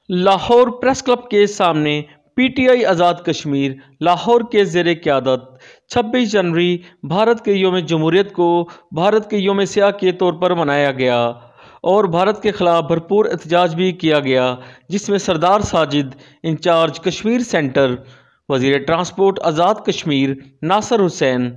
Lahore press club के सामने PTI Azad Kashmir Lahore के ज़ेर क़यादत 26 जनवरी भारत के यौम जमहूरियत को भारत के यौम सियाह के तौर पर मनाया गया और भारत के ख़िलाफ़ भरपूर एहतजाज भी किया गया, जिसमें सरदार साजिद इंचार्ज कश्मीर सेंटर, वज़ीर ट्रांसपोर्ट आज़ाद कश्मीर नासिर हुसैन,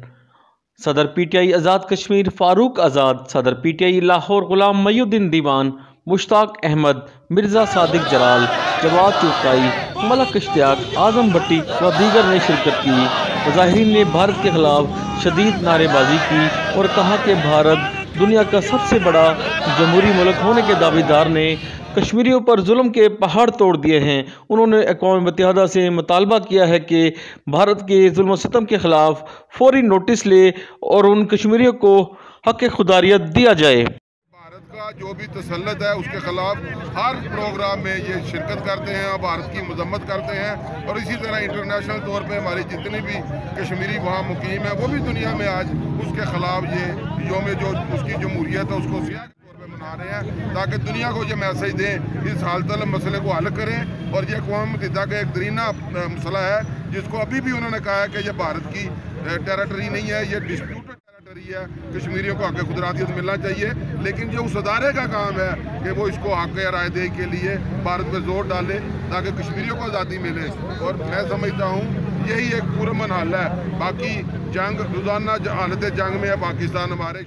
सदर पीटीआई आज़ाद कश्मीर फ़ारूक आज़ाद, सदर पीटीआई लाहौर ग़ुलाम मईनुद्दीन दीवान, मुश्ताक अहमद, मिर्ज़ा सादिक जलाल, जवाद चुगताई, मलक इश्तियाक, आज़म भट्टी व दीगर ने शिरकत की। मुज़ाहिरीन ने भारत के ख़िलाफ़ शदीद नारेबाजी की और कहा कि भारत दुनिया का सबसे बड़ा जमहूरी मुल्क होने के दावेदार ने कश्मीरियों पर जुल्म के पहाड़ तोड़ दिए हैं। उन्होंने अक़वाम मुत्तहिदा से मुतालबा किया है कि भारत के जुल्म सितम के ख़िलाफ़ फौरी नोटिस ले और उन कश्मीरियों को हक़ खुदारियत दिया जाए। भारत का जो भी तसल्लुत है उसके खिलाफ हर प्रोग्राम में ये शिरकत करते हैं और भारत की मजम्मत करते हैं, और इसी तरह इंटरनेशनल तौर पे हमारी जितनी भी कश्मीरी वहाँ मुकीम है वो भी दुनिया में आज उसके खिलाफ ये यौम जो उसकी जमहूरियत है उसको सियाह के तौर पे मना रहे हैं, ताकि दुनिया को ये मैसेज दें, इस हाल तलब मसले को हल करें। और ये अक़वाम मुत्तहिदा का एक दरीना मसला है जिसको अभी भी उन्होंने कहा है कि ये भारत की टेरिटरी नहीं है, ये डिस्प्यूटेड है, कश्मीरियों को हक़ खुदरातियत मिलना चाहिए। लेकिन जो उस अदारे का काम है कि वो इसको हक़ राय दे के लिए भारत पर जोर डाले ताकि कश्मीरियों को आज़ादी मिले, और मैं समझता हूँ यही एक पुरअमन हल है। बाकी जंग रोज़ाना हालत जंग में है पाकिस्तान, हमारे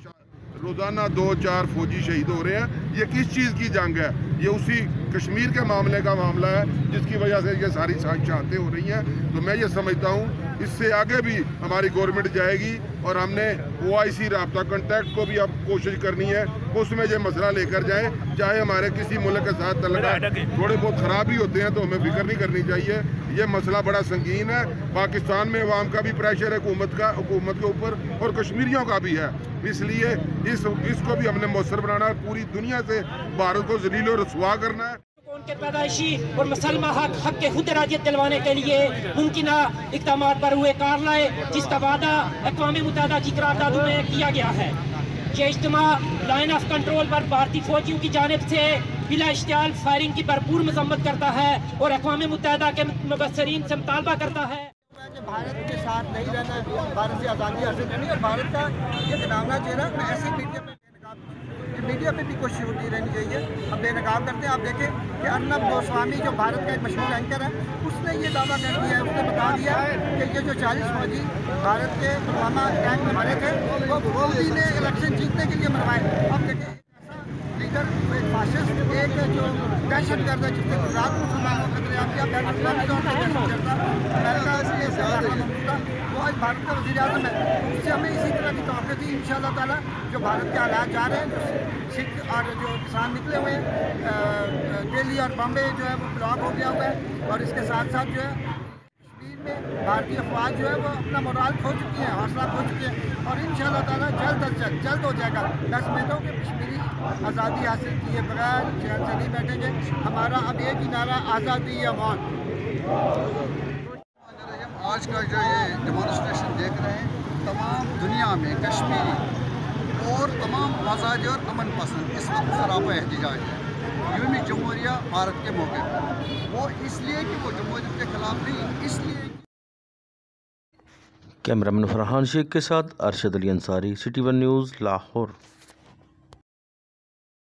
रोज़ाना 2-4 फौजी शहीद हो रहे हैं। ये किस चीज़ की जंग है? ये उसी कश्मीर के मामले का मामला है जिसकी वजह से ये सारी शहादतें हो रही हैं। तो मैं ये समझता हूँ इससे आगे भी हमारी गवर्नमेंट जाएगी, और हमने OIC राब्ता कॉन्टैक्ट को भी अब कोशिश करनी है उसमें ये मसला लेकर जाएं। चाहे हमारे किसी मुल्क के साथ तल्लुकात थोड़े बहुत ख़राब ही होते हैं तो हमें फिक्र नहीं करनी चाहिए। ये मसला बड़ा संगीन है। पाकिस्तान में अवाम का भी प्रेशर है हुकूमत के ऊपर, और कश्मीरियों का भी है। इसलिए इसको भी हमने मौसर बनाना है, पूरी दुनिया से भारत को ज़लील और रसवा करना है। उनके पैदाइशी और मुसलमा हक के खुद राजियत दिलवाने के लिए मुमकिन इक़दाम पर हुए कारलाए, जिसका वादा अक़वाम मुत्तहिदा की करारदादों में किया गया है। ये इज्तिमा लाइन ऑफ कंट्रोल पर भारतीय फौजियों की जानिब से बिला इश्तियाल फायरिंग की भरपूर मजम्मत करता है और अक़वाम मुत्तहिदा के मुबस्सरीन से मुतालबा करता है भारत के साथ नहीं रहना है, भारत से आज़ादी हासिल करनी है। भारत का ये बनाना चाहिए ना, ऐसे मीडिया पे भी कोशिश होती रहनी चाहिए। अब बेनकाब करते हैं। आप देखें कि अर्नब गोस्वामी जो भारत का एक मशहूर एंकर है, उसने ये दावा कर दिया है, उसने बता दिया कि ये जो 40 फौजी भारत के पुलवामा अटैक में मरे थे वो मोदी ने इलेक्शन जीतने के लिए मरवाए। अब देखें लीडर एक फासिस्ट, एक जो दहशत गर्द है जिसने गुजरात मुसलमानों को खतरे किया, बैठक तौर पर दहशत गर्द अमेरिका इसलिए वो आज भारत का वज़ीर आज़म है। उससे हमें इसी तरह की तवक्को थी इंशाअल्लाह ताला। जो भारत के हालात जा रहे हैं, जो सिख और जो किसान निकले हुए हैं, दिल्ली और बॉम्बे जो है वो ब्लॉक हो गया हुआ है, और इसके साथ साथ जो है कश्मीर में भारतीय अफवाज जो है वो अपना मोराल खो चुकी है, हौसला खो चुकी है, और इंशाअल्लाह ताला जल्द अज जल्द हो जाएगा। मैं समझता हूँ कि कश्मीरी आज़ादी हासिल किए बगैर चैन से नहीं बैठेंगे। हमारा अब एक ही नारा आज़ादी या मौत। आज का जो ये डेमोन्स्ट्रेशन देख रहे हैं, तमाम दुनिया में कश्मीरी और तमाम आज़ादी और अमन पसंद इस वक्त सरापा एहतजाज है यौम जमहूरिया भारत के मौके पर। वो इसलिए कि वो जमहूरियत के खिलाफ नहीं, इसलिए। कैमरामैन फरहान शेख के साथ अरशद अली अंसारी, सिटी 1 न्यूज़ लाहौर।